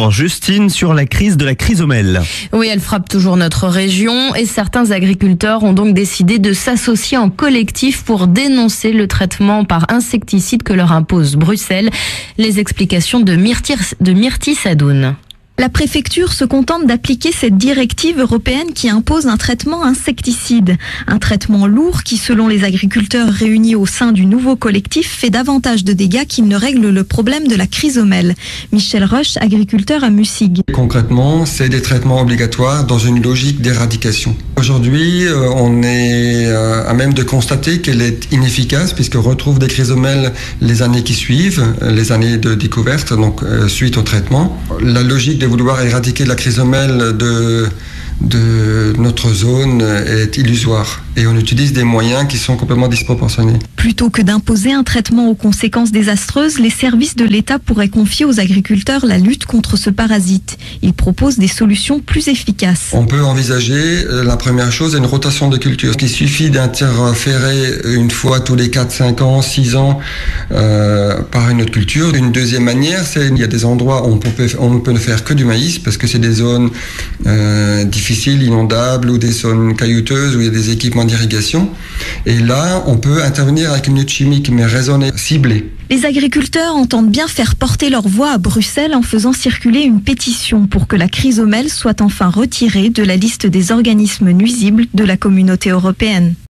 Justine, sur la crise de la chrysomèle. Oui, elle frappe toujours notre région et certains agriculteurs ont donc décidé de s'associer en collectif pour dénoncer le traitement par insecticide que leur impose Bruxelles. Les explications de Myrti Sadoun. La préfecture se contente d'appliquer cette directive européenne qui impose un traitement insecticide. Un traitement lourd qui, selon les agriculteurs réunis au sein du nouveau collectif, fait davantage de dégâts qu'il ne règle le problème de la chrysomèle. Michel Roche, agriculteur à Mussig. Concrètement, c'est des traitements obligatoires dans une logique d'éradication. Aujourd'hui, on est à même de constater qu'elle est inefficace puisqu'on retrouve des chrysomèles les années qui suivent, les années de découverte, donc suite au traitement. La logique de vouloir éradiquer la chrysomèle de notre zone est illusoire et on utilise des moyens qui sont complètement disproportionnés. Plutôt que d'imposer un traitement aux conséquences désastreuses, les services de l'État pourraient confier aux agriculteurs la lutte contre ce parasite. Ils proposent des solutions plus efficaces. On peut envisager, la première chose, une rotation de culture. Il suffit d'interférer une fois tous les 4, 5 ans, 6 ans par une autre culture. Une deuxième manière, c'est il y a des endroits où on ne peut ne faire que du maïs parce que c'est des zones difficiles, inondables ou des zones caillouteuses où il y a des équipements d'irrigation. Et là, on peut intervenir avec une lutte chimique mais raisonnée, ciblée. Les agriculteurs entendent bien faire porter leur voix à Bruxelles en faisant circuler une pétition pour que la chrysomèle soit enfin retirée de la liste des organismes nuisibles de la communauté européenne.